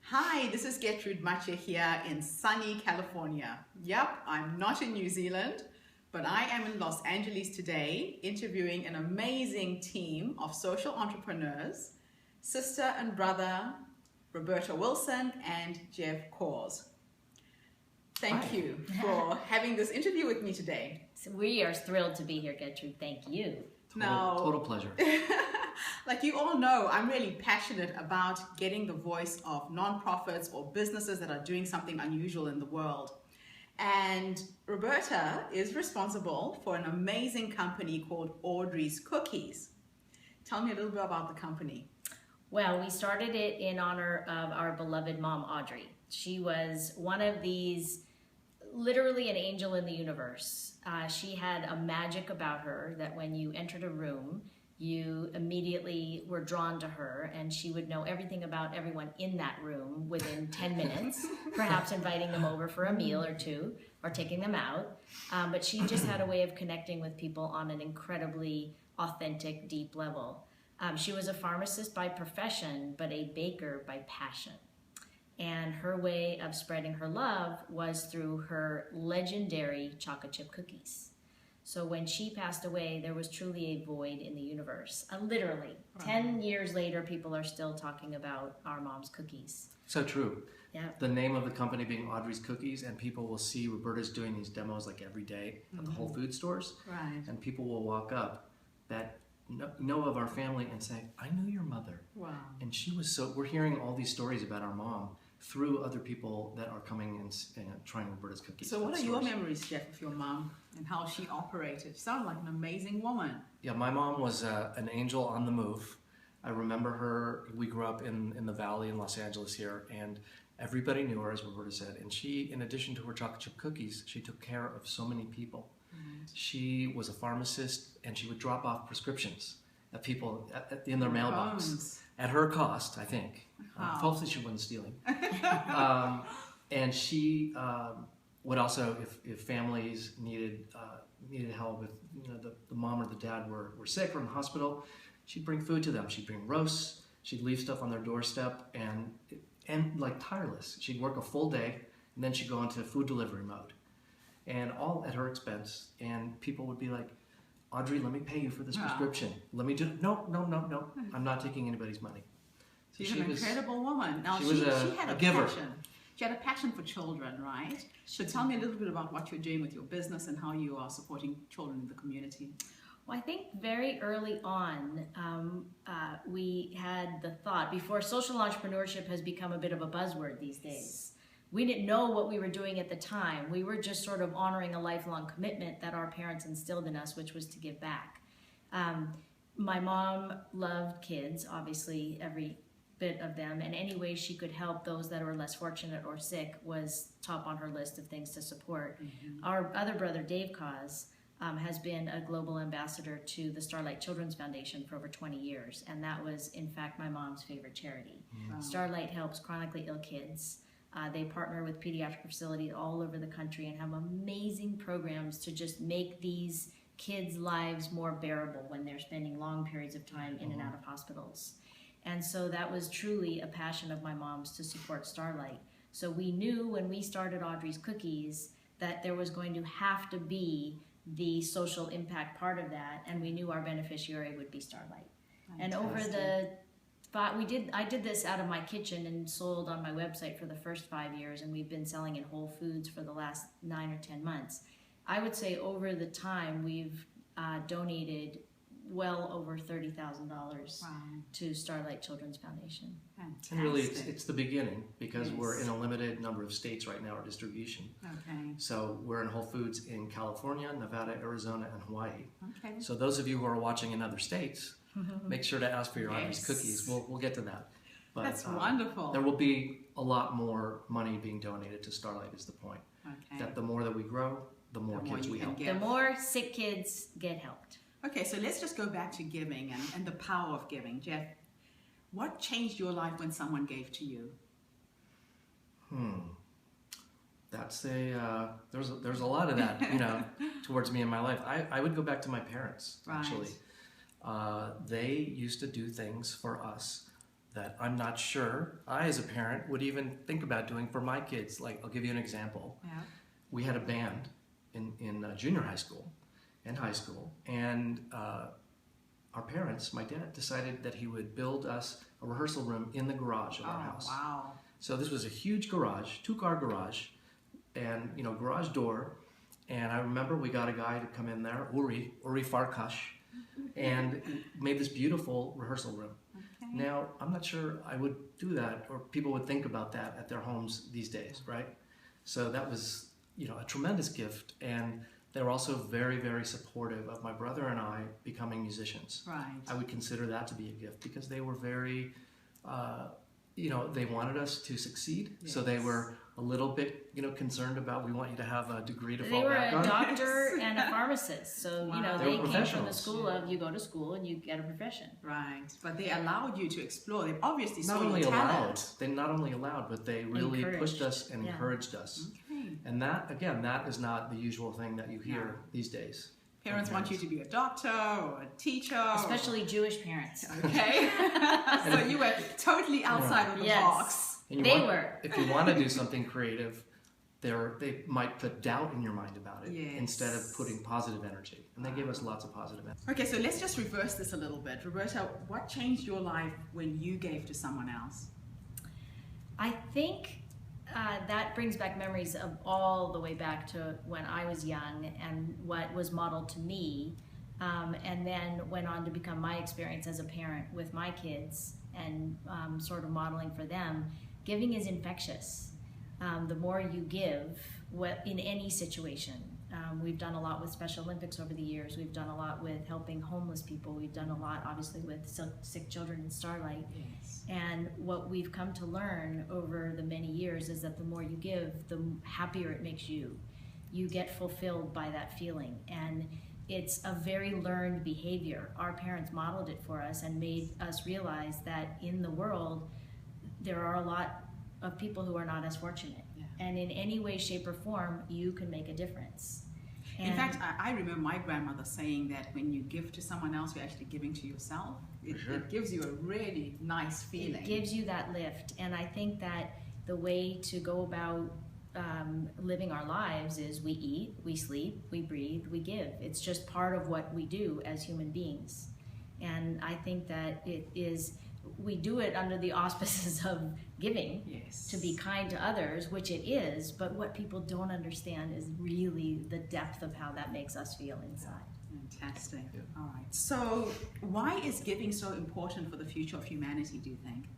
Hi, this is Gertrude Mache here in sunny California. Yep, I'm not in New Zealand, but I am in Los Angeles today interviewing an amazing team of social entrepreneurs, sister and brother Roberta Wilson and Jeff Cause. Thank you for having this interview with me today. So we are thrilled to be here, Gertrude. Thank you. Total pleasure. Like you all know, I'm really passionate about getting the voice of nonprofits or businesses that are doing something unusual in the world. And Roberta is responsible for an amazing company called Audrey's Cookies. Tell me a little bit about the company. Well, we started it in honor of our beloved mom, Audrey. She was one of these, literally an angel in the universe. She had a magic about her that when you entered a room, you immediately were drawn to her, and she would know everything about everyone in that room within 10 minutes, perhaps inviting them over for a meal or two, or taking them out. But she just had a way of connecting with people on an incredibly authentic, deep level. She was a pharmacist by profession, but a baker by passion. And her way of spreading her love was through her legendary chocolate chip cookies. So when she passed away, there was truly a void in the universe. Literally, 10 years later, people are still talking about our mom's cookies. So true. Yeah. The name of the company being Audrey's Cookies, and people will see Roberta's doing these demos like every day at the Whole Food stores. Right. And people will walk up that know of our family and say, I knew your mother. Wow. And she was so, we're hearing all these stories about our mom through other people that are coming and trying Roberta's Cookies. So what are your memories, Jeff, of your mom and how she operated? She sounded like an amazing woman. Yeah, my mom was an angel on the move. I remember her, we grew up in the valley in Los Angeles here, and everybody knew her, as Roberta said. And she, in addition to her chocolate chip cookies, she took care of so many people. Right. She was a pharmacist, and she would drop off prescriptions at people in their mailbox. At her cost, I think. Wow. Hopefully she wasn't stealing. And she would also, if families needed help, if the mom or the dad were sick or in the hospital, she'd bring food to them. She'd bring roasts. She'd leave stuff on their doorstep, and like tireless. She'd work a full day, and then she'd go into food delivery mode, and all at her expense. And people would be like, Audrey, let me pay you for this prescription. Let me do, no. I'm not taking anybody's money. So She's an incredible woman. Now, she had a giver. Passion. She had a passion for children, right? So tell me a little bit about what you're doing with your business and how you are supporting children in the community. Well, I think very early on, we had the thought, before social entrepreneurship has become a bit of a buzzword these days. We didn't know what we were doing at the time. We were just sort of honoring a lifelong commitment that our parents instilled in us, which was to give back. My mom loved kids, obviously, every bit of them, and any way she could help those that were less fortunate or sick was top on her list of things to support. Our other brother, Dave Cause, has been a global ambassador to the Starlight Children's Foundation for over 20 years, and that was, in fact, my mom's favorite charity. Wow. Starlight helps chronically ill kids. They partner with pediatric facilities all over the country and have amazing programs to just make these kids' lives more bearable when they're spending long periods of time in and out of hospitals. And so that was truly a passion of my mom's to support Starlight. So we knew when we started Audrey's Cookies that there was going to have to be the social impact part of that, and we knew our beneficiary would be Starlight. Fantastic. And over the I did this out of my kitchen and sold on my website for the first 5 years, and we've been selling in Whole Foods for the last 9 or 10 months. I would say over the time we've donated well over $30,000 to Starlight Children's Foundation. Fantastic. And really, it's the beginning, because we're in a limited number of states right now, our distribution. Okay. So we're in Whole Foods in California, Nevada, Arizona, and Hawaii. Okay. So those of you who are watching in other states, make sure to ask for your Audrey's Cookies. We'll get to that. But, that's wonderful. There will be a lot more money being donated to Starlight, is the point. Okay. That the more that we grow, the more kids we help. The more sick kids get helped. Okay, so let's just go back to giving and the power of giving. Jeff, what changed your life when someone gave to you? That's there's a lot of that, towards me in my life. I would go back to my parents, actually. They used to do things for us that I'm not sure I, as a parent, would even think about doing for my kids. Like, I'll give you an example. Yeah. We had a band in junior high school and high school, and our parents, my dad, decided that he would build us a rehearsal room in the garage of our house. Wow. So this was a huge garage, 2-car garage, and garage door. And I remember we got a guy to come in there, Uri Farkash, and made this beautiful rehearsal room. Okay. Now, I'm not sure I would do that, or people would think about that at their homes these days, right? So that was, a tremendous gift, and they were also very, very supportive of my brother and I becoming musicians. Right. I would consider that to be a gift because they were very, they wanted us to succeed. Yes. So they were a little bit, we want you to have a degree to They fall were back a on. doctor and a pharmacist, so Wow. They they were came from the professionals. school of you go to school and you get a profession. Right. But they allowed you to explore. They obviously saw Not only your allowed, talent. they not only allowed, but they really pushed Encouraged. us and Yeah. encouraged us. Okay. And that, again, that is not the usual thing that you hear No. these days. Parents want you to be a doctor or a teacher. Especially Jewish parents. Okay. So you were totally outside of the Yes. box. And you They want- were. If you want to do something creative, they might put doubt in your mind about it Yes. instead of putting positive energy. And they gave us lots of positive energy. Okay, so let's just reverse this a little bit. Roberta, what changed your life when you gave to someone else? I think that brings back memories of all the way back to when I was young and what was modeled to me, and then went on to become my experience as a parent with my kids and sort of modeling for them. Giving is infectious. The more you give, in any situation. We've done a lot with Special Olympics over the years. We've done a lot with helping homeless people. We've done a lot, obviously, with sick children in Starlight. Yes. And what we've come to learn over the many years is that the more you give, the happier it makes you. You get fulfilled by that feeling. And it's a very learned behavior. Our parents modeled it for us and made us realize that in the world, there are a lot of people who are not as fortunate. Yeah. And in any way, shape, or form, you can make a difference. In fact, I remember my grandmother saying that when you give to someone else, you're actually giving to yourself. It gives you a really nice feeling. It gives you that lift. And I think that the way to go about living our lives is we eat, we sleep, we breathe, we give. It's just part of what we do as human beings. And I think that we do it under the auspices of giving, Yes. to be kind to others, which it is, but what people don't understand is really the depth of how that makes us feel inside. Fantastic. Yeah. All right. So why is giving so important for the future of humanity, do you think?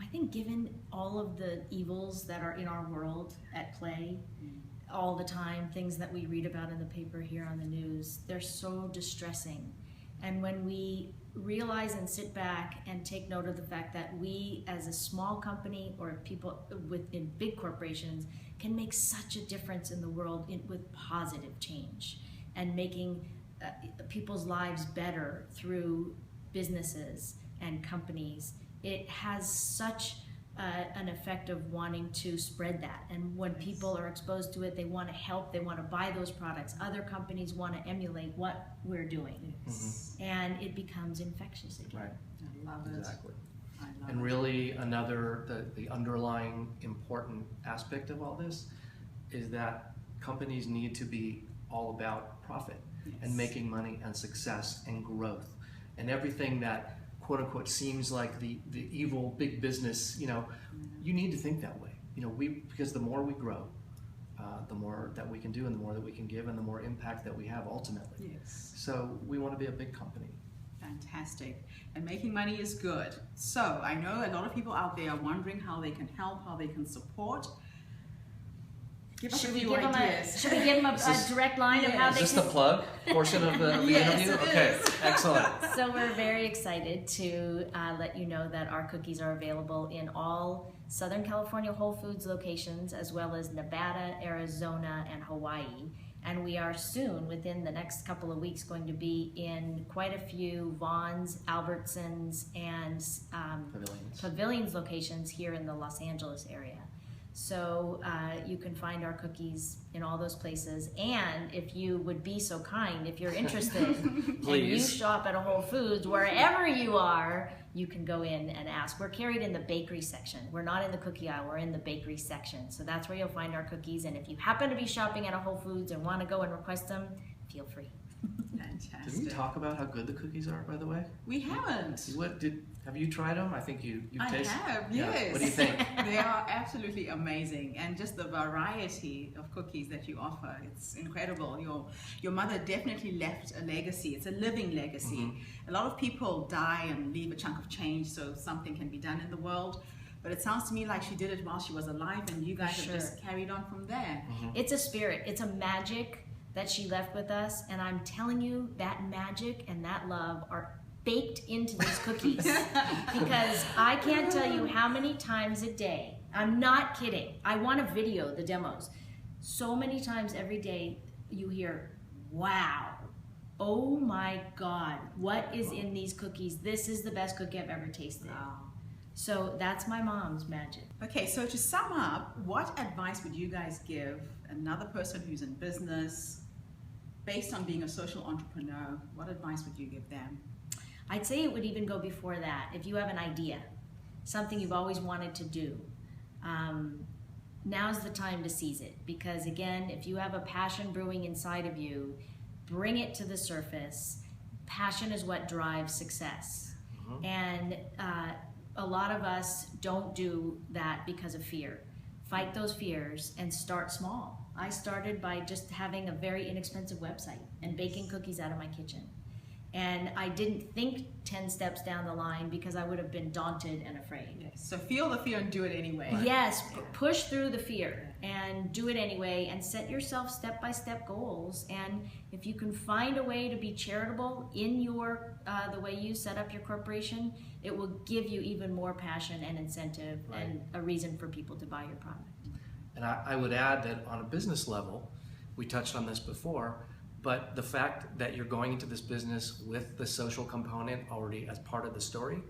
I think given all of the evils that are in our world at play all the time, things that we read about in the paper, here on the news, they're so distressing. And when we realize and sit back and take note of the fact that we as a small company or people within big corporations can make such a difference in the world with positive change and making people's lives better through businesses and companies, it has such an effect of wanting to spread that. And when people are exposed to it, they want to help, they want to buy those products. Other companies want to emulate what we're doing. Yes. And it becomes infectious again. Right. I love it. Exactly. I love And it. really the underlying important aspect of all this is that companies need to be all about profit and Yes. making money and success and growth. And everything that quote unquote seems like the evil big business, you need to think that way. Because the more we grow, the more that we can do and the more that we can give and the more impact that we have ultimately. Yes. So we want to be a big company. Fantastic. And making money is good. So I know a lot of people out there are wondering how they can help, how they can support. Give us Should a we few give them ideas. should we give them a direct line of how Is they this can... the plug portion of the Yes, interview? it Okay, is. excellent. So we're very excited to let you know that our cookies are available in all Southern California Whole Foods locations, as well as Nevada, Arizona, and Hawaii. And we are soon, within the next couple of weeks, going to be in quite a few Vons, Albertsons, and Pavilions. Pavilions locations here in the Los Angeles area. So you can find our cookies in all those places. And if you would be so kind, if you're interested and you shop at a Whole Foods, wherever you are, you can go in and ask. We're carried in the bakery section. We're not in the cookie aisle, we're in the bakery section. So that's where you'll find our cookies. And if you happen to be shopping at a Whole Foods and want to go and request them, feel free. Fantastic. Did we talk about how good the cookies are, by the way? We haven't. Have you tried them? I think you tasted. I have, Yeah. yes. What do you think? They are absolutely amazing, and just the variety of cookies that you offer, it's incredible. Your mother definitely left a legacy. It's a living legacy. Mm-hmm. A lot of people die and leave a chunk of change so something can be done in the world. But it sounds to me like she did it while she was alive, and you guys have just carried on from there. Mm-hmm. It's a spirit. It's a magic that she left with us, and I'm telling you, that magic and that love are baked into these cookies. Because I can't tell you how many times a day, I'm not kidding, I want to video the demos. So many times every day you hear, wow, oh my God, what is in these cookies? This is the best cookie I've ever tasted. Wow. So that's my mom's magic. Okay, so to sum up, what advice would you guys give another person who's in business, based on being a social entrepreneur? What advice would you give them? I'd say it would even go before that. If you have an idea, something you've always wanted to do, now's the time to seize it. Because again, if you have a passion brewing inside of you, bring it to the surface. Passion is what drives success. Mm-hmm. And a lot of us don't do that because of fear. Fight those fears and start small. I started by just having a very inexpensive website and baking cookies out of my kitchen. And I didn't think 10 steps down the line because I would have been daunted and afraid. Yes. So feel the fear and do it anyway. Yes, push through the fear and do it anyway, and set yourself step-by-step goals. And if you can find a way to be charitable in your the way you set up your corporation, it will give you even more passion and incentive and a reason for people to buy your product. And I would add that on a business level, we touched on this before, but the fact that you're going into this business with the social component already as part of the story,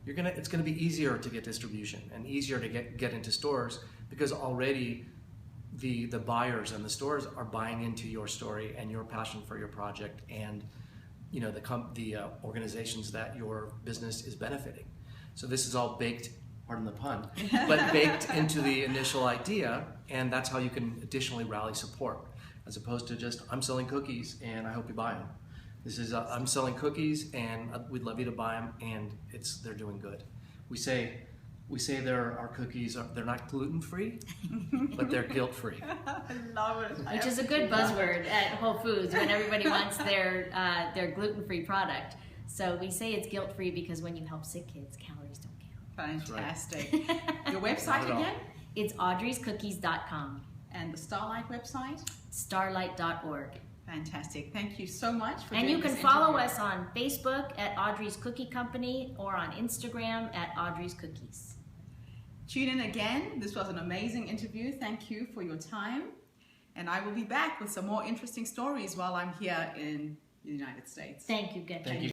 it's gonna be easier to get distribution and easier to get into stores, because already the buyers and the stores are buying into your story and your passion for your project, and the organizations that your business is benefiting. So this is all baked, pardon the pun, but baked into the initial idea, and that's how you can additionally rally support, as opposed to just, I'm selling cookies and I hope you buy them. This is, I'm selling cookies and we'd love you to buy them, and they're doing good. We say our cookies they're not gluten-free, but they're guilt-free. I love it. Which is a good buzzword at Whole Foods when everybody wants their gluten-free product. So we say it's guilt-free because when you help sick kids, calories don't count. Fantastic. Your website again? It's audreyscookies.com. And the Starlight website? Starlight.org. Fantastic. Thank you so much for And doing you can this follow interview. us on Facebook at Audrey's Cookie Company, or on Instagram at Audrey's Cookies. Tune in again. This was an amazing interview. Thank you for your time. And I will be back with some more interesting stories while I'm here in the United States. Thank you, Gretchen. Thank you.